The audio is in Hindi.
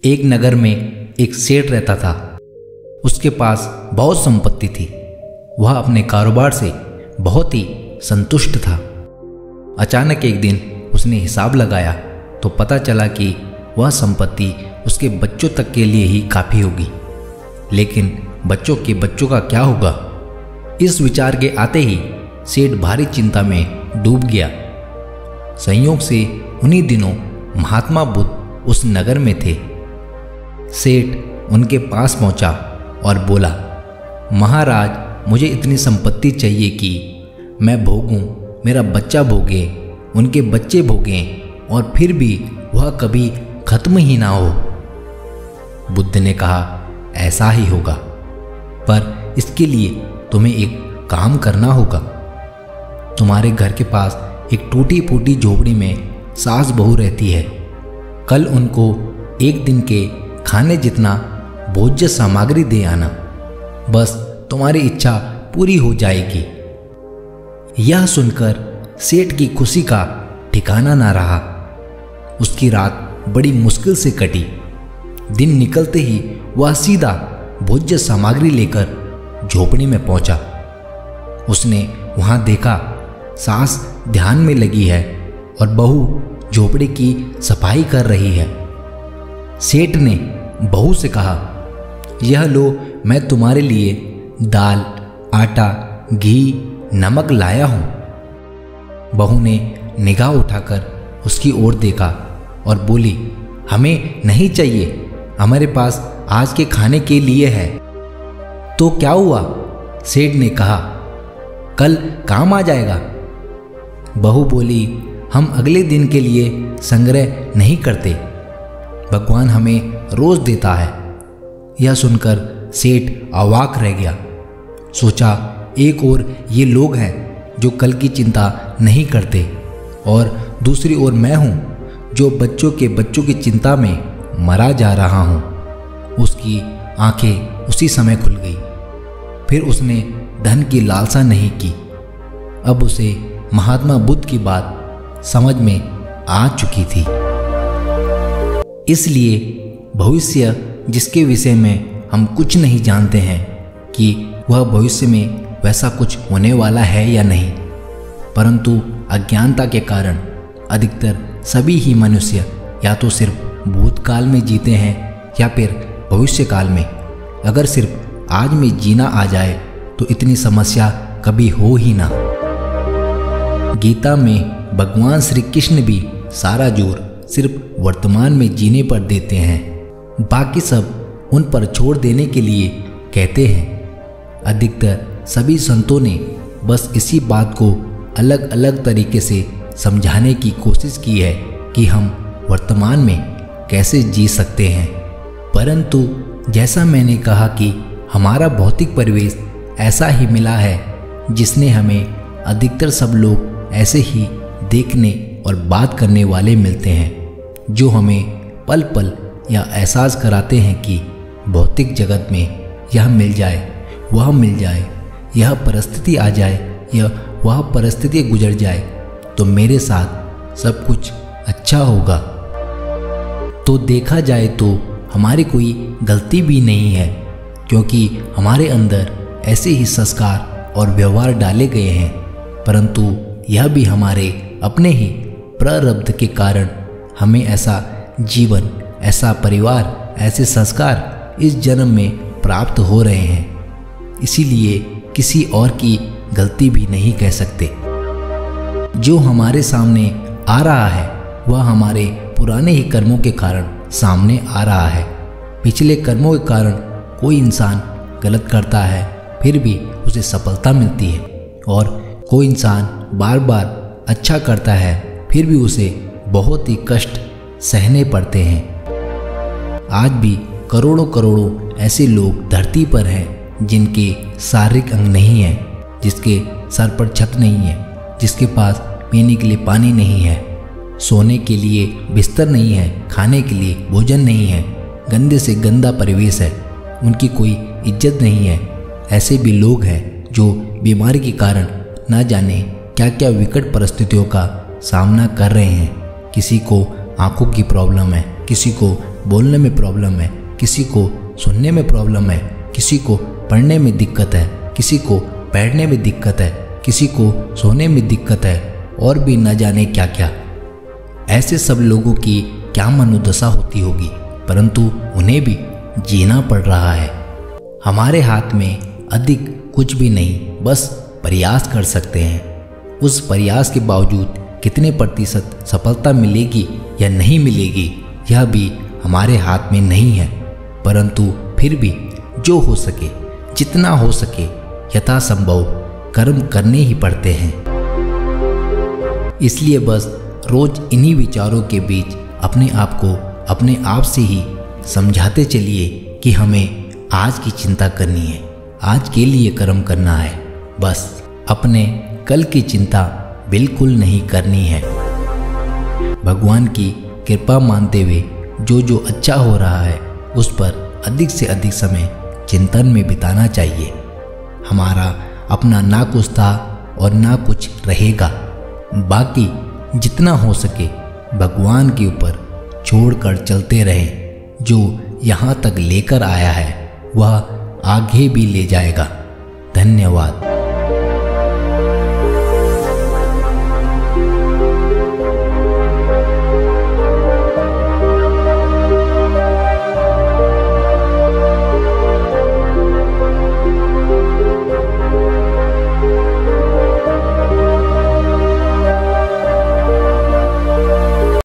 एक नगर में एक सेठ रहता था। उसके पास बहुत संपत्ति थी। वह अपने कारोबार से बहुत ही संतुष्ट था। अचानक एक दिन उसने हिसाब लगाया तो पता चला कि वह संपत्ति उसके बच्चों तक के लिए ही काफ़ी होगी, लेकिन बच्चों के बच्चों का क्या होगा? इस विचार के आते ही सेठ भारी चिंता में डूब गया। संयोग से उन्हीं दिनों महात्मा बुद्ध उस नगर में थे। सेठ उनके पास पहुंचा और बोला, महाराज, मुझे इतनी संपत्ति चाहिए कि मैं भोगूं, मेरा बच्चा भोगे, उनके बच्चे भोगें और फिर भी वह कभी खत्म ही ना हो। बुद्ध ने कहा, ऐसा ही होगा, पर इसके लिए तुम्हें एक काम करना होगा। तुम्हारे घर के पास एक टूटी फूटी झोपड़ी में सास बहू रहती है। कल उनको एक दिन के खाने जितना भोज्य सामग्री दे आना, बस तुम्हारी इच्छा पूरी हो जाएगी। यह सुनकर सेठ की खुशी का ठिकाना ना रहा। उसकी रात बड़ी मुश्किल से कटी। दिन निकलते ही वह सीधा भोज्य सामग्री लेकर झोपड़ी में पहुंचा। उसने वहां देखा सास ध्यान में लगी है और बहू झोपड़ी की सफाई कर रही है। सेठ ने बहू से कहा, यह लो, मैं तुम्हारे लिए दाल, आटा, घी, नमक लाया हूं। बहू ने निगाह उठाकर उसकी ओर देखा और बोली, हमें नहीं चाहिए, हमारे पास आज के खाने के लिए है। तो क्या हुआ? सेठ ने कहा, कल काम आ जाएगा। बहू बोली, हम अगले दिन के लिए संग्रह नहीं करते, भगवान हमें रोज देता है। यह सुनकर सेठ अवाक रह गया। सोचा, एक ओर ये लोग हैं जो कल की चिंता नहीं करते और दूसरी ओर मैं हूँ जो बच्चों के बच्चों की चिंता में मरा जा रहा हूँ। उसकी आंखें उसी समय खुल गई। फिर उसने धन की लालसा नहीं की। अब उसे महात्मा बुद्ध की बात समझ में आ चुकी थी। इसलिए भविष्य जिसके विषय में हम कुछ नहीं जानते हैं कि वह भविष्य में वैसा कुछ होने वाला है या नहीं, परंतु अज्ञानता के कारण अधिकतर सभी ही मनुष्य या तो सिर्फ भूतकाल में जीते हैं या फिर भविष्य काल में। अगर सिर्फ आज में जीना आ जाए तो इतनी समस्या कभी हो ही ना। गीता में भगवान श्री कृष्ण भी सारा जोर सिर्फ वर्तमान में जीने पर देते हैं, बाकी सब उन पर छोड़ देने के लिए कहते हैं। अधिकतर सभी संतों ने बस इसी बात को अलग अलग तरीके से समझाने की कोशिश की है कि हम वर्तमान में कैसे जी सकते हैं। परंतु जैसा मैंने कहा कि हमारा भौतिक परिवेश ऐसा ही मिला है जिसने हमें अधिकतर सब लोग ऐसे ही देखने और बात करने वाले मिलते हैं जो हमें पल पल या एहसास कराते हैं कि भौतिक जगत में यह मिल जाए, वह मिल जाए, यह परिस्थिति आ जाए या वह परिस्थिति गुजर जाए तो मेरे साथ सब कुछ अच्छा होगा। तो देखा जाए तो हमारी कोई गलती भी नहीं है, क्योंकि हमारे अंदर ऐसे ही संस्कार और व्यवहार डाले गए हैं, परंतु यह भी हमारे अपने ही प्रारब्ध के कारण हमें ऐसा जीवन, ऐसा परिवार, ऐसे संस्कार इस जन्म में प्राप्त हो रहे हैं। इसीलिए किसी और की गलती भी नहीं कह सकते। जो हमारे सामने आ रहा है वह हमारे पुराने ही कर्मों के कारण सामने आ रहा है। पिछले कर्मों के कारण कोई इंसान गलत करता है फिर भी उसे सफलता मिलती है, और कोई इंसान बार बार अच्छा करता है फिर भी उसे बहुत ही कष्ट सहने पड़ते हैं। आज भी करोड़ों करोड़ों ऐसे लोग धरती पर हैं जिनके शारीरिक अंग नहीं है, जिसके सर पर छत नहीं है, जिसके पास पीने के लिए पानी नहीं है, सोने के लिए बिस्तर नहीं है, खाने के लिए भोजन नहीं है, गंदे से गंदा परिवेश है, उनकी कोई इज्जत नहीं है। ऐसे भी लोग हैं जो बीमारी के कारण न जाने क्या क्या विकट परिस्थितियों का सामना कर रहे हैं। किसी को आंखों की प्रॉब्लम है, किसी को बोलने में प्रॉब्लम है, किसी को सुनने में प्रॉब्लम है, किसी को पढ़ने में दिक्कत है, किसी को बैठने में दिक्कत है, किसी को सोने में दिक्कत है और भी न जाने क्या क्या। ऐसे सब लोगों की क्या मनोदशा होती होगी, परंतु उन्हें भी जीना पड़ रहा है। हमारे हाथ में अधिक कुछ भी नहीं, बस प्रयास कर सकते हैं। उस प्रयास के बावजूद कितने प्रतिशत सफलता मिलेगी या नहीं मिलेगी यह भी हमारे हाथ में नहीं है, परंतु फिर भी जो हो सके, जितना हो सके यथासंभव कर्म करने ही पड़ते हैं। इसलिए बस रोज इन्हीं विचारों के बीच अपने आप को अपने आप से ही समझाते चलिए कि हमें आज की चिंता करनी है, आज के लिए कर्म करना है, बस अपने कल की चिंता बिल्कुल नहीं करनी है। भगवान की कृपा मानते हुए जो अच्छा हो रहा है उस पर अधिक से अधिक समय चिंतन में बिताना चाहिए। हमारा अपना ना कुछ था और ना कुछ रहेगा, बाकी जितना हो सके भगवान के ऊपर छोड़कर चलते रहें। जो यहाँ तक लेकर आया है वह आगे भी ले जाएगा। धन्यवाद।